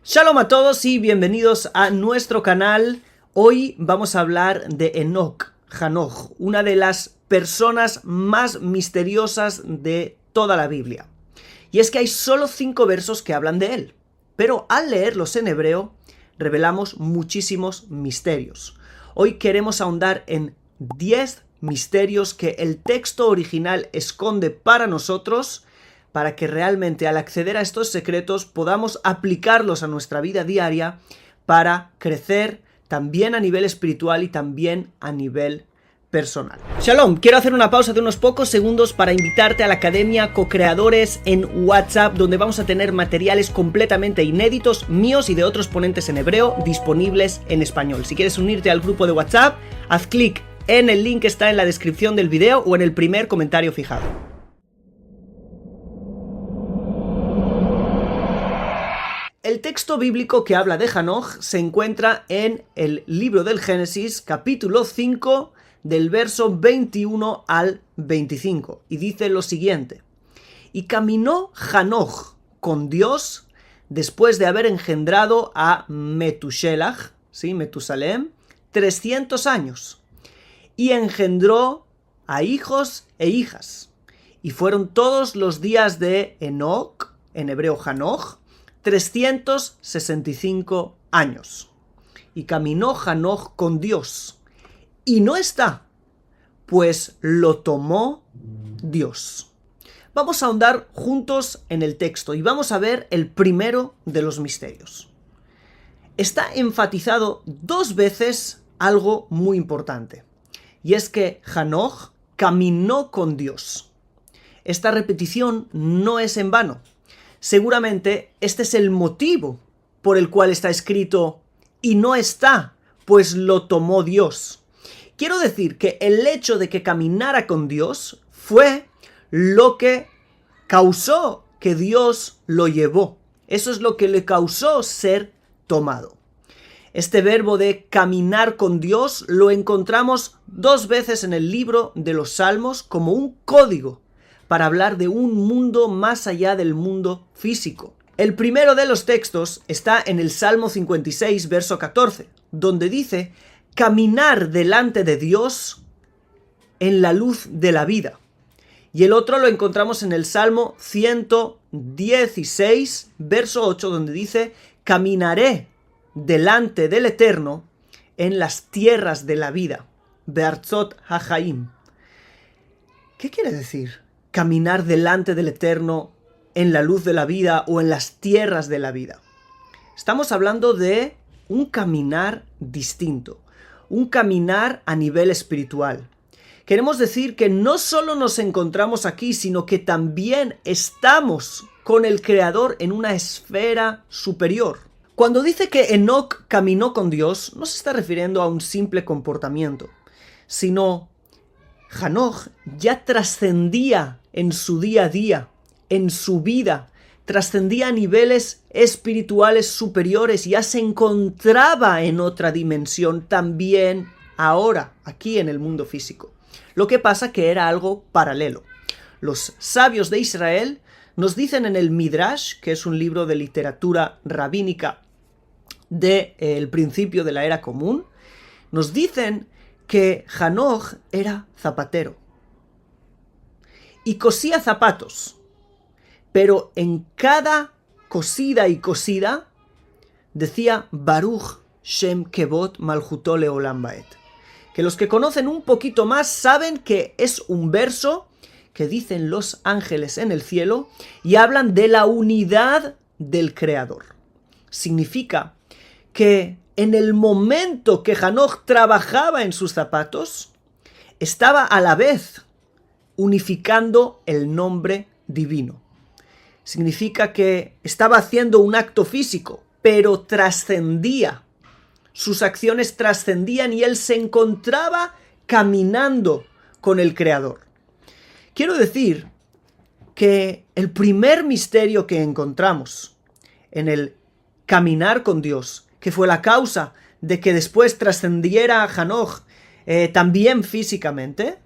Shalom a todos y bienvenidos a nuestro canal. Hoy vamos a hablar de Enoch, Hanoch, una de las personas más misteriosas de toda la Biblia. Y es que hay solo 5 versos que hablan de él, pero al leerlos en hebreo revelamos muchísimos misterios. Hoy queremos ahondar en 10 misterios que el texto original esconde para nosotros, para que realmente al acceder a estos secretos podamos aplicarlos a nuestra vida diaria para crecer también a nivel espiritual y también a nivel personal. Shalom, quiero hacer una pausa de unos pocos segundos para invitarte a la Academia Co-Creadores en WhatsApp, donde vamos a tener materiales completamente inéditos míos y de otros ponentes en hebreo disponibles en español. Si quieres unirte al grupo de WhatsApp, haz clic en el link que está en la descripción del video o en el primer comentario fijado. El texto bíblico que habla de Hanoch se encuentra en el libro del Génesis, capítulo 5, del verso 21 al 25, y dice lo siguiente: Y caminó Hanoch con Dios después de haber engendrado a Metushelach, ¿sí? Metusalem, 300 años, y engendró a hijos e hijas, y fueron todos los días de Enoch, en hebreo Hanoch, 365 años. Y caminó Hanoch con Dios, y no está, pues lo tomó Dios. Vamos a ahondar juntos en el texto y vamos a ver el primero de los misterios. Está enfatizado 2 veces algo muy importante, y es que Hanoch caminó con Dios. Esta repetición no es en vano. Seguramente este es el motivo por el cual está escrito y no está, pues lo tomó Dios. Quiero decir que el hecho de que caminara con Dios fue lo que causó que Dios lo llevó. Eso es lo que le causó ser tomado. Este verbo de caminar con Dios lo encontramos 2 veces en el libro de los Salmos como un código para hablar de un mundo más allá del mundo físico. El primero de los textos está en el Salmo 56, verso 14, donde dice: caminar delante de Dios en la luz de la vida. Y el otro lo encontramos en el Salmo 116, verso 8, donde dice: caminaré delante del Eterno en las tierras de la vida. Be'artzot hachaim. ¿Qué quiere decir caminar delante del Eterno en la luz de la vida o en las tierras de la vida? Estamos hablando de un caminar distinto, un caminar a nivel espiritual. Queremos decir que no solo nos encontramos aquí, sino que también estamos con el Creador en una esfera superior. Cuando dice que Enoch caminó con Dios, no se está refiriendo a un simple comportamiento, sino Hanoch ya trascendía en su día a día, en su vida, trascendía a niveles espirituales superiores, ya se encontraba en otra dimensión también ahora, aquí en el mundo físico. Lo que pasa que era algo paralelo. Los sabios de Israel nos dicen en el Midrash, que es un libro de literatura rabínica del principio de la era común, nos dicen que Hanoch era zapatero y cosía zapatos, pero en cada cosida y cosida decía Baruch Shem Kevod Malchuto Leolam Baed, que los que conocen un poquito más saben que es un verso que dicen los ángeles en el cielo y hablan de la unidad del Creador. Significa que en el momento que Hanoch trabajaba en sus zapatos, estaba a la vez unificando el nombre divino. Significa que estaba haciendo un acto físico, pero trascendía. Sus acciones trascendían y él se encontraba caminando con el Creador. Quiero decir que el primer misterio que encontramos en el caminar con Dios, que fue la causa de que después trascendiera a Hanoch también físicamente,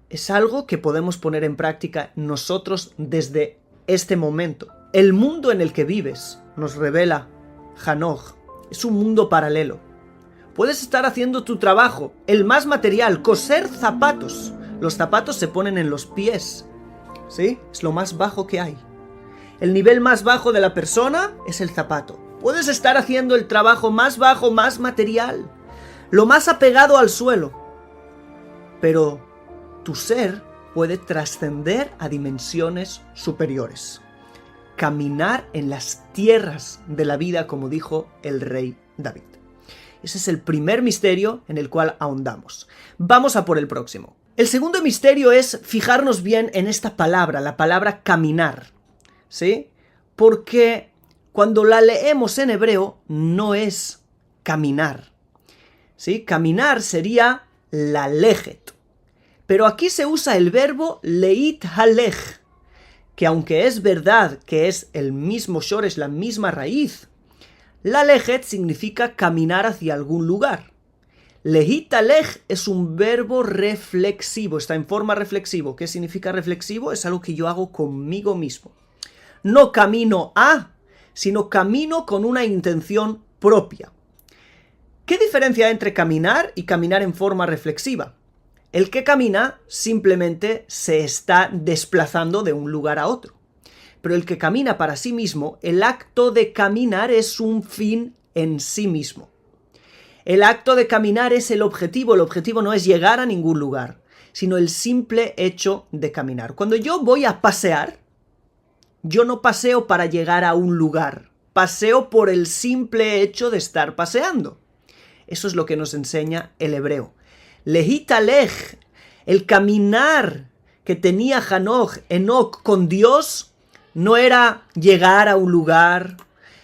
es algo que podemos poner en práctica nosotros desde este momento. El mundo en el que vives nos revela Hanoch, es un mundo paralelo. Puedes estar haciendo tu trabajo, el más material, coser zapatos. Los zapatos se ponen en los pies, ¿sí? Es lo más bajo que hay. El nivel más bajo de la persona es el zapato. Puedes estar haciendo el trabajo más bajo, más material, lo más apegado al suelo. Pero tu ser puede trascender a dimensiones superiores. Caminar en las tierras de la vida, como dijo el rey David. Ese es el primer misterio en el cual ahondamos. Vamos a por el próximo. El segundo misterio es fijarnos bien en esta palabra, la palabra caminar, ¿sí? Porque cuando la leemos en hebreo no es caminar, ¿sí? Caminar sería lalejet. Pero aquí se usa el verbo leit halech, que aunque es verdad que es el mismo shoresh, la misma raíz, lalejet significa caminar hacia algún lugar. Leit halech es un verbo reflexivo, está en forma reflexivo. ¿Qué significa reflexivo? Es algo que yo hago conmigo mismo. No camino a, sino camino con una intención propia. ¿Qué diferencia hay entre caminar y caminar en forma reflexiva? El que camina simplemente se está desplazando de un lugar a otro. Pero el que camina para sí mismo, el acto de caminar es un fin en sí mismo. El acto de caminar es el objetivo no es llegar a ningún lugar, sino el simple hecho de caminar. Cuando yo voy a pasear, yo no paseo para llegar a un lugar, paseo por el simple hecho de estar paseando. Eso es lo que nos enseña el hebreo. Leit halech, el caminar que tenía Enoc con Dios, no era llegar a un lugar,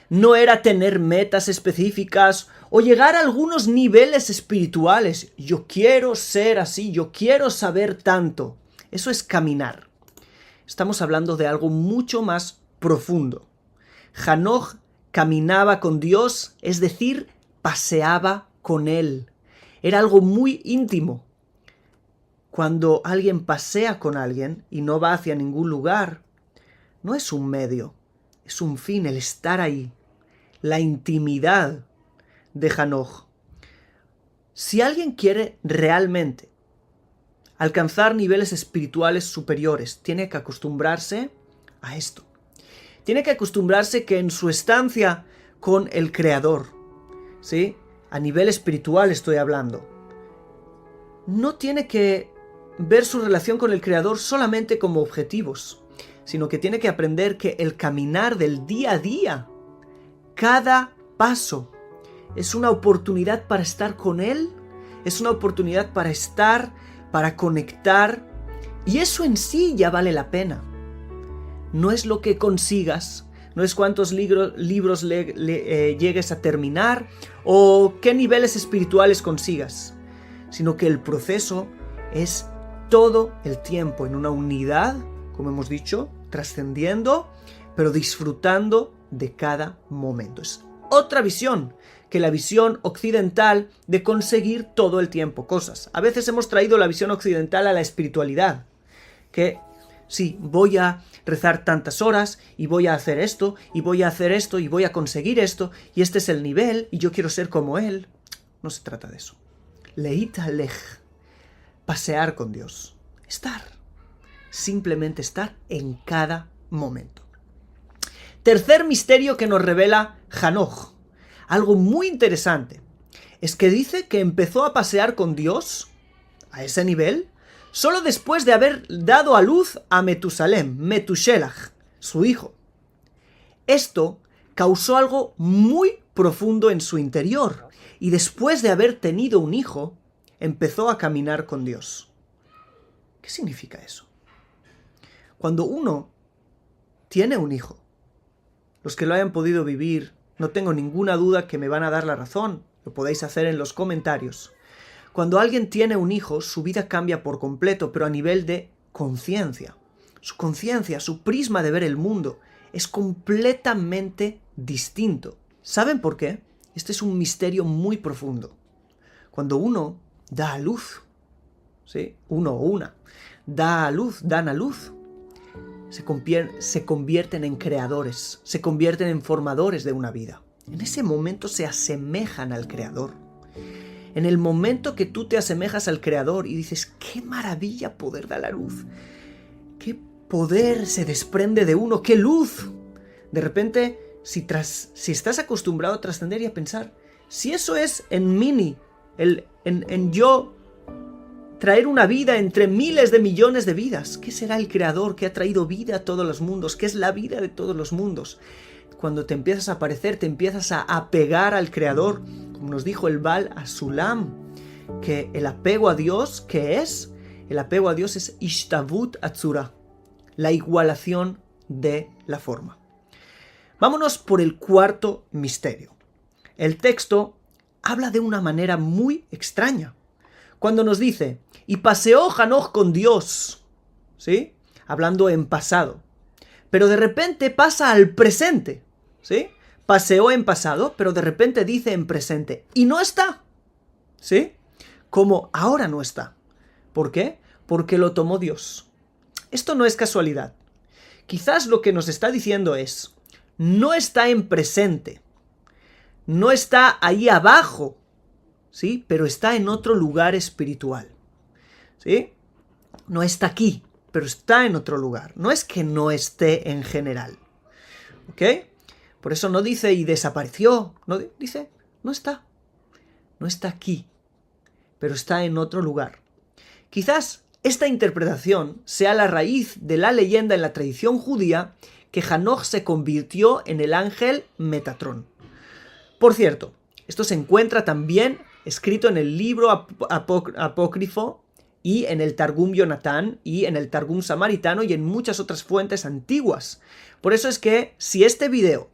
no era tener metas específicas o llegar a algunos niveles espirituales. Yo quiero ser así, yo quiero saber tanto. Eso es caminar. Estamos hablando de algo mucho más profundo. Hanoch caminaba con Dios, es decir, paseaba con Él. Era algo muy íntimo. Cuando alguien pasea con alguien y no va hacia ningún lugar, no es un medio, es un fin, el estar ahí. La intimidad de Hanoch. Si alguien quiere realmente alcanzar niveles espirituales superiores, tiene que acostumbrarse a esto. Tiene que acostumbrarse que en su estancia con el Creador, ¿sí? A nivel espiritual estoy hablando, no tiene que ver su relación con el Creador solamente como objetivos, sino que tiene que aprender que el caminar del día a día, cada paso, es una oportunidad para estar con Él, es una oportunidad para estar, para conectar, y eso en sí ya vale la pena. No es lo que consigas, no es cuántos libros llegues a terminar o qué niveles espirituales consigas, sino que el proceso es todo el tiempo en una unidad, como hemos dicho, trascendiendo, pero disfrutando de cada momento. Es otra visión que la visión occidental de conseguir todo el tiempo cosas. A veces hemos traído la visión occidental a la espiritualidad, que sí, voy a rezar tantas horas y voy a hacer esto y voy a hacer esto y voy a conseguir esto y este es el nivel y yo quiero ser como él. No se trata de eso. Leit halech, pasear con Dios, estar, simplemente estar en cada momento. Tercer misterio que nos revela Hanoch, algo muy interesante, es que dice que empezó a pasear con Dios a ese nivel solo después de haber dado a luz a Metusalem, Metushelach, su hijo. Esto causó algo muy profundo en su interior y después de haber tenido un hijo, empezó a caminar con Dios. ¿Qué significa eso? Cuando uno tiene un hijo, los que lo hayan podido vivir, no tengo ninguna duda que me van a dar la razón, lo podéis hacer en los comentarios. Cuando alguien tiene un hijo, su vida cambia por completo, pero a nivel de conciencia. Su conciencia, su prisma de ver el mundo, es completamente distinto. ¿Saben por qué? Este es un misterio muy profundo. Cuando uno da a luz, ¿sí? Uno o una, da a luz, dan a luz, se convierten en creadores, se convierten en formadores de una vida. En ese momento se asemejan al Creador. En el momento que tú te asemejas al Creador y dices, ¡qué maravilla poder dar la luz! ¡Qué poder se desprende de uno! ¡Qué luz! De repente, si estás acostumbrado a trascender y a pensar, si eso es en mini, en yo traer una vida entre miles de millones de vidas, ¿qué será el Creador que ha traído vida a todos los mundos? ¿Qué es la vida de todos los mundos? Cuando te empiezas a parecer, te empiezas a apegar al Creador, como nos dijo el Baal Hasulam, que el apego a Dios, ¿qué es? El apego a Dios es Ishtavut Atzura, la igualación de la forma. Vámonos por el cuarto misterio. El texto habla de una manera muy extraña. Cuando nos dice, y paseó Hanoch con Dios, ¿sí? Hablando en pasado. Pero de repente pasa al presente, ¿sí? Paseó en pasado, pero de repente dice en presente. Y no está, ¿sí? Como ahora no está. ¿Por qué? Porque lo tomó Dios. Esto no es casualidad. Quizás lo que nos está diciendo es, no está en presente, no está ahí abajo, ¿sí? Pero está en otro lugar espiritual, ¿sí? No está aquí, pero está en otro lugar. No es que no esté en general, ¿ok? Por eso no dice y desapareció, no dice, no está aquí, pero está en otro lugar. Quizás esta interpretación sea la raíz de la leyenda en la tradición judía que Hanoch se convirtió en el ángel Metatrón. Por cierto, esto se encuentra también escrito en el libro apócrifo y en el Targum Yonatán y en el Targum Samaritano y en muchas otras fuentes antiguas. Por eso es que si este video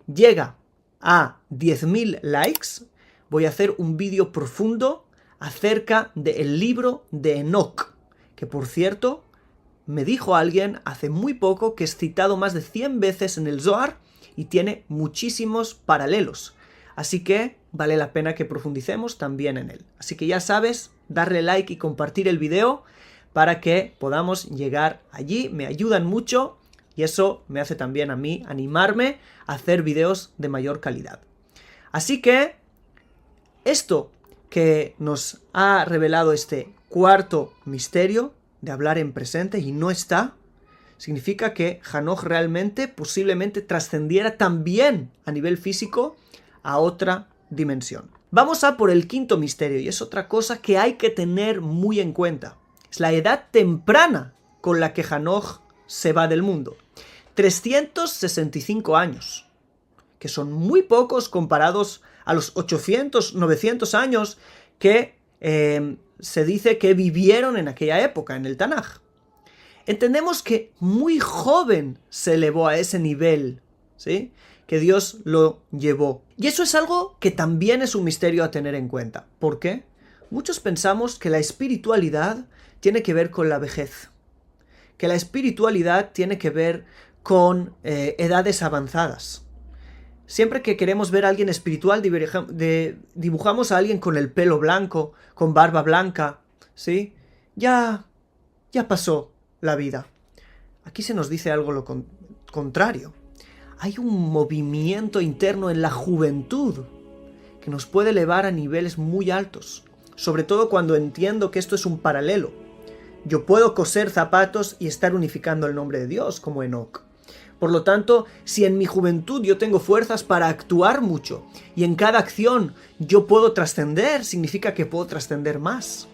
llega a 10.000 likes, voy a hacer un vídeo profundo acerca del libro de Enoch, que por cierto, me dijo alguien hace muy poco que es citado más de 100 veces en el Zohar y tiene muchísimos paralelos. Así que vale la pena que profundicemos también en él. Así que ya sabes, darle like y compartir el video para que podamos llegar allí. Me ayudan mucho y eso me hace también a mí animarme a hacer videos de mayor calidad. Así que esto que nos ha revelado este cuarto misterio de hablar en presente y no está, significa que Hanoch realmente, posiblemente, trascendiera también a nivel físico a otra dimensión. Vamos a por el quinto misterio, y es otra cosa que hay que tener muy en cuenta. Es la edad temprana con la que Hanoch se va del mundo. 365 años, que son muy pocos comparados a los 800, 900 años que se dice que vivieron en aquella época, en el Tanaj. Entendemos que muy joven se elevó a ese nivel, ¿sí? Que Dios lo llevó. Y eso es algo que también es un misterio a tener en cuenta. ¿Por qué? Muchos pensamos que la espiritualidad tiene que ver con la vejez, que la espiritualidad tiene que ver con edades avanzadas. Siempre que queremos ver a alguien espiritual, dibujamos a alguien con el pelo blanco, con barba blanca, ¿sí? Ya pasó la vida. Aquí se nos dice algo lo contrario. Hay un movimiento interno en la juventud que nos puede elevar a niveles muy altos, sobre todo cuando entiendo que esto es un paralelo. Yo puedo coser zapatos y estar unificando el nombre de Dios, como Enoch. Por lo tanto, si en mi juventud yo tengo fuerzas para actuar mucho y en cada acción yo puedo trascender, significa que puedo trascender más.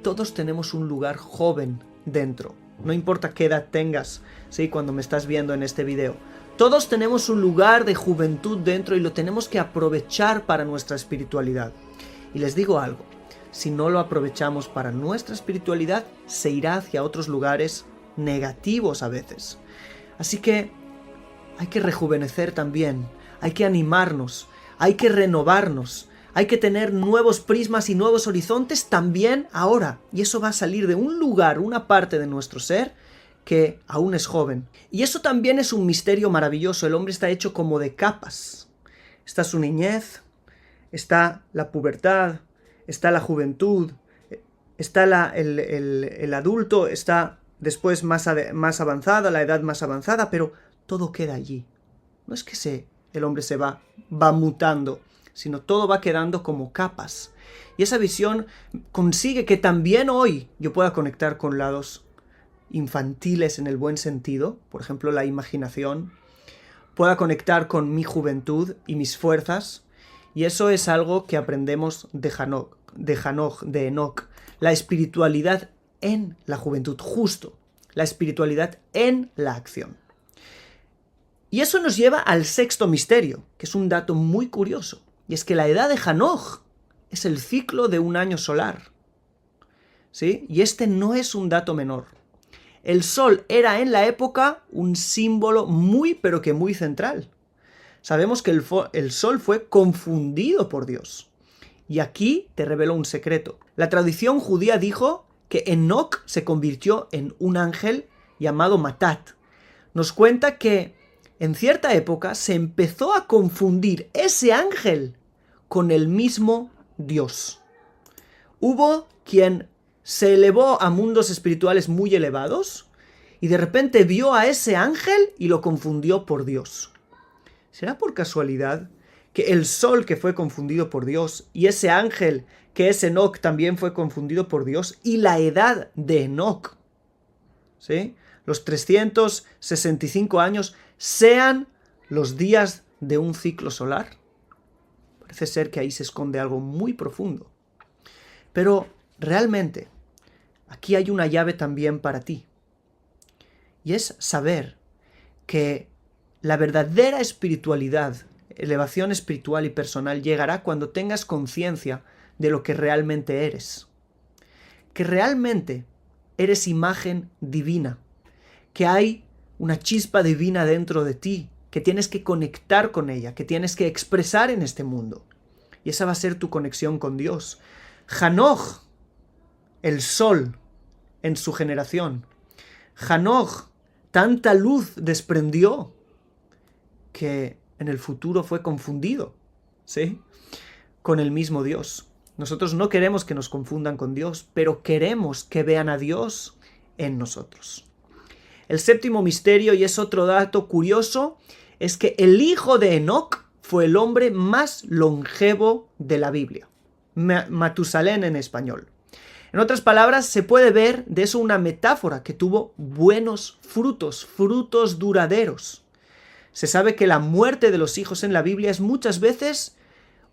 Todos tenemos un lugar joven dentro. No importa qué edad tengas, ¿sí? Cuando me estás viendo en este video. Todos tenemos un lugar de juventud dentro y lo tenemos que aprovechar para nuestra espiritualidad. Y les digo algo, si no lo aprovechamos para nuestra espiritualidad, se irá hacia otros lugares negativos a veces. Así que hay que rejuvenecer también, hay que animarnos, hay que renovarnos, hay que tener nuevos prismas y nuevos horizontes también ahora. Y eso va a salir de un lugar, una parte de nuestro ser que aún es joven. Y eso también es un misterio maravilloso. El hombre está hecho como de capas. Está su niñez, está la pubertad, está la juventud, está el adulto, está después más avanzada, la edad más avanzada, pero todo queda allí. No es que el hombre se va mutando, sino todo va quedando como capas. Y esa visión consigue que también hoy yo pueda conectar con lados infantiles en el buen sentido, por ejemplo la imaginación, pueda conectar con mi juventud y mis fuerzas, y eso es algo que aprendemos de Enoch, la espiritualidad en la juventud, justo, la espiritualidad en la acción. Y eso nos lleva al sexto misterio, que es un dato muy curioso, y es que la edad de Hanoch es el ciclo de un año solar, ¿sí? Y este no es un dato menor. El sol era en la época un símbolo muy, pero que muy central. Sabemos que el sol fue confundido por Dios. Y aquí te revelo un secreto. La tradición judía dijo que Enoch se convirtió en un ángel llamado Matat. Nos cuenta que en cierta época se empezó a confundir ese ángel con el mismo Dios. Hubo quien se elevó a mundos espirituales muy elevados y de repente vio a ese ángel y lo confundió por Dios. ¿Será por casualidad que el sol que fue confundido por Dios y ese ángel que es Enoch también fue confundido por Dios y la edad de Enoch, ¿sí?, los 365 años, sean los días de un ciclo solar? Parece ser que ahí se esconde algo muy profundo. Pero realmente, aquí hay una llave también para ti. Y es saber que la verdadera espiritualidad, elevación espiritual y personal llegará cuando tengas conciencia de lo que realmente eres. Que realmente eres imagen divina. Que hay una chispa divina dentro de ti, que tienes que conectar con ella, que tienes que expresar en este mundo. Y esa va a ser tu conexión con Dios. Hanoch, el sol en su generación. Hanoch, tanta luz desprendió que en el futuro fue confundido, ¿sí?, con el mismo Dios. Nosotros no queremos que nos confundan con Dios, pero queremos que vean a Dios en nosotros. El séptimo misterio, y es otro dato curioso, es que el hijo de Enoch fue el hombre más longevo de la Biblia. Matusalén en español. En otras palabras, se puede ver de eso una metáfora que tuvo buenos frutos, frutos duraderos. Se sabe que la muerte de los hijos en la Biblia es muchas veces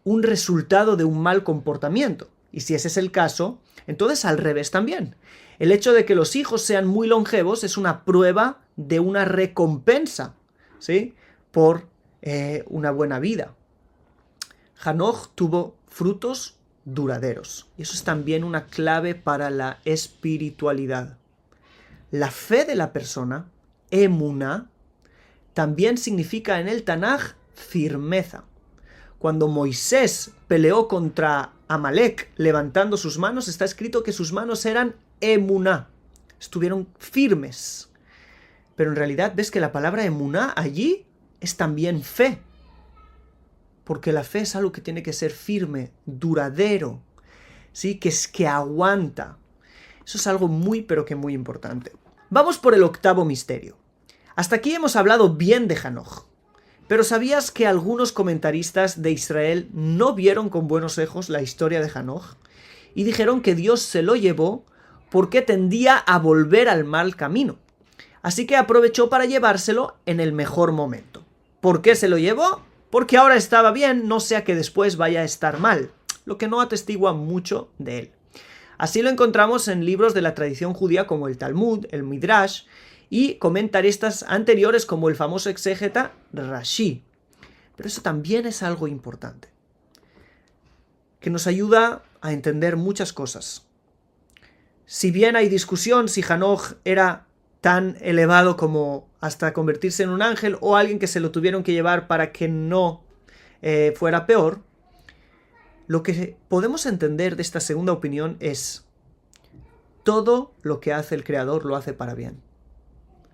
un resultado de un mal comportamiento. Y si ese es el caso, entonces al revés también. El hecho de que los hijos sean muy longevos es una prueba de una recompensa, ¿sí?, por una buena vida. Hanoch tuvo frutos duraderos. Y eso es también una clave para la espiritualidad. La fe de la persona, emuná, también significa en el Tanaj firmeza. Cuando Moisés peleó contra Amalek levantando sus manos, está escrito que sus manos eran emuná, estuvieron firmes. Pero en realidad ves que la palabra emuná allí es también fe. Porque la fe es algo que tiene que ser firme, duradero, ¿sí?, que aguanta. Eso es algo muy, pero que muy importante. Vamos por el octavo misterio. Hasta aquí hemos hablado bien de Hanoch. Pero ¿sabías que algunos comentaristas de Israel no vieron con buenos ojos la historia de Hanoch? Y dijeron que Dios se lo llevó porque tendía a volver al mal camino. Así que aprovechó para llevárselo en el mejor momento. ¿Por qué se lo llevó? Porque ahora estaba bien, no sea que después vaya a estar mal, lo que no atestigua mucho de él. Así lo encontramos en libros de la tradición judía como el Talmud, el Midrash, y comentaristas anteriores como el famoso exégeta Rashi. Pero eso también es algo importante, que nos ayuda a entender muchas cosas. Si bien hay discusión si Hanoch era tan elevado como hasta convertirse en un ángel o alguien que se lo tuvieron que llevar para que no fuera peor, lo que podemos entender de esta segunda opinión es: todo lo que hace el Creador lo hace para bien.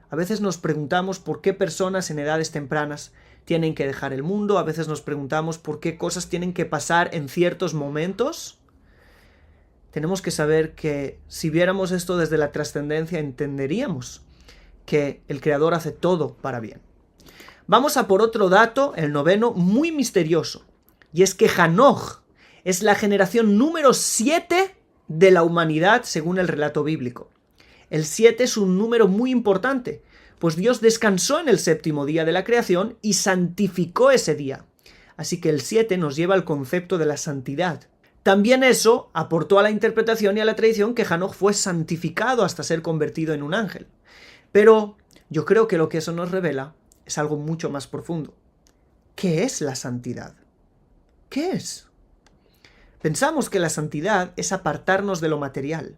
A veces nos preguntamos por qué personas en edades tempranas tienen que dejar el mundo, a veces nos preguntamos por qué cosas tienen que pasar en ciertos momentos. tenemos que saber que si viéramos esto desde la trascendencia, entenderíamos que el Creador hace todo para bien. Vamos a por otro dato, el noveno, muy misterioso. Y es que Hanoch es la generación número 7 de la humanidad según el relato bíblico. El 7 es un número muy importante, pues Dios descansó en el séptimo día de la creación y santificó ese día. Así que el 7 nos lleva al concepto de la santidad. También eso aportó a la interpretación y a la tradición que Hanoch fue santificado hasta ser convertido en un ángel. Pero yo creo que lo que eso nos revela es algo mucho más profundo. ¿Qué es la santidad? ¿Qué es? Pensamos que la santidad es apartarnos de lo material.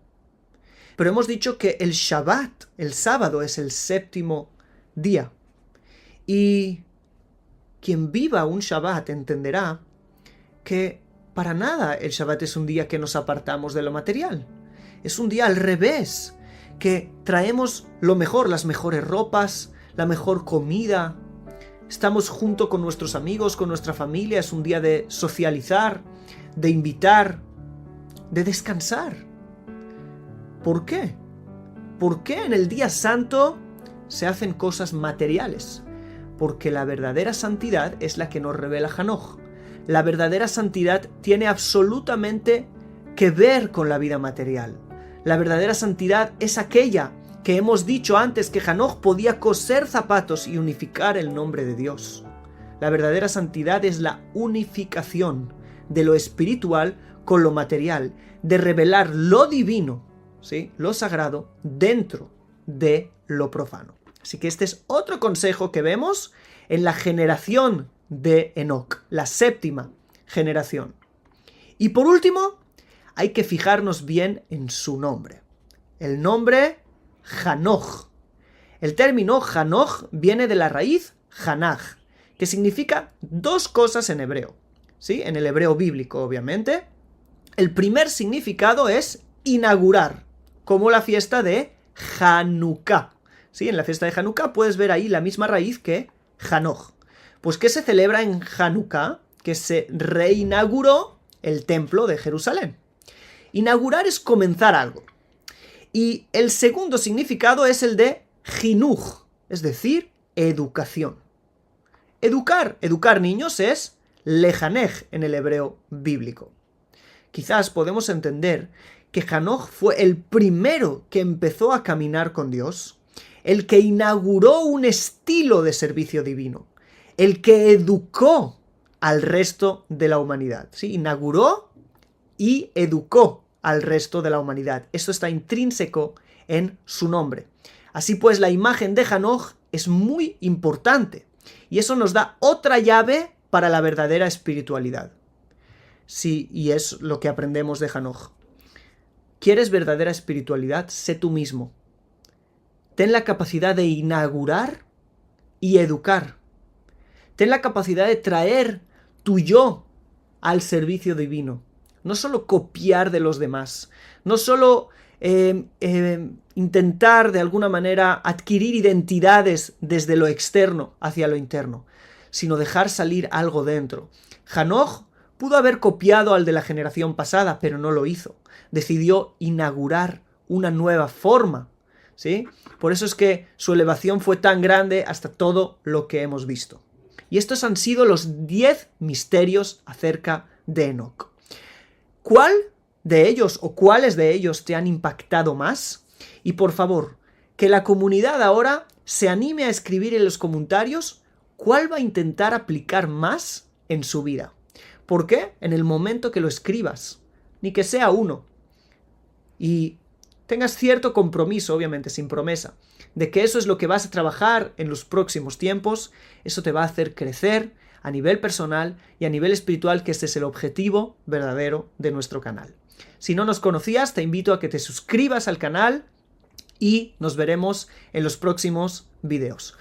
Pero hemos dicho que el Shabbat, el sábado, es el séptimo día. Y quien viva un Shabbat entenderá que para nada el Shabbat es un día que nos apartamos de lo material. Es un día al revés, que traemos lo mejor, las mejores ropas, la mejor comida. Estamos junto con nuestros amigos, con nuestra familia. Es un día de socializar, de invitar, de descansar. ¿Por qué? ¿Por qué en el día santo se hacen cosas materiales? Porque la verdadera santidad es la que nos revela Hanoch. La verdadera santidad tiene absolutamente que ver con la vida material. La verdadera santidad es aquella que hemos dicho antes que Hanoch podía coser zapatos y unificar el nombre de Dios. La verdadera santidad es la unificación de lo espiritual con lo material, de revelar lo divino, ¿sí?, lo sagrado, dentro de lo profano. Así que este es otro consejo que vemos en la generación de Enoc, la séptima generación. Y por último, hay que fijarnos bien en su nombre. El nombre Hanoch. El término Hanoch viene de la raíz Hanach, que significa dos cosas en hebreo. ¿Sí? En el hebreo bíblico, obviamente. El primer significado es inaugurar, como la fiesta de Hanukkah. ¿Sí? En la fiesta de Hanukkah puedes ver ahí la misma raíz que Hanoch. Pues ¿qué se celebra en Hanukkah? Que se reinauguró el templo de Jerusalén. Inaugurar es comenzar algo. Y el segundo significado es el de Jinuj, es decir, educación. Educar niños es lejanej en el hebreo bíblico. Quizás podemos entender que Hanoch fue el primero que empezó a caminar con Dios, el que inauguró un estilo de servicio divino, el que educó al resto de la humanidad. ¿Sí? Inauguró y educó al resto de la humanidad. Esto está intrínseco en su nombre. Así pues, la imagen de Hanoch es muy importante y eso nos da otra llave para la verdadera espiritualidad. Sí, y es lo que aprendemos de Hanoch. ¿Quieres verdadera espiritualidad? Sé tú mismo. Ten la capacidad de inaugurar y educar. Ten la capacidad de traer tu yo al servicio divino. No solo copiar de los demás, no solo intentar de alguna manera adquirir identidades desde lo externo hacia lo interno, sino dejar salir algo dentro. Hanoch pudo haber copiado al de la generación pasada, pero no lo hizo. Decidió inaugurar una nueva forma, ¿sí? Por eso es que su elevación fue tan grande hasta todo lo que hemos visto. Y estos han sido los 10 misterios acerca de Enoc. ¿Cuál de ellos o cuáles de ellos te han impactado más? Y por favor, que la comunidad ahora se anime a escribir en los comentarios cuál va a intentar aplicar más en su vida. ¿Por qué? En el momento que lo escribas, ni que sea uno. Y tengas cierto compromiso, obviamente sin promesa, de que eso es lo que vas a trabajar en los próximos tiempos. Eso te va a hacer crecer a nivel personal y a nivel espiritual, que este es el objetivo verdadero de nuestro canal. Si no nos conocías, te invito a que te suscribas al canal y nos veremos en los próximos videos.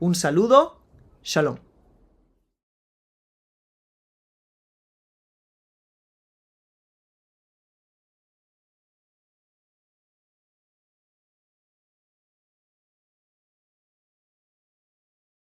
Un saludo, shalom.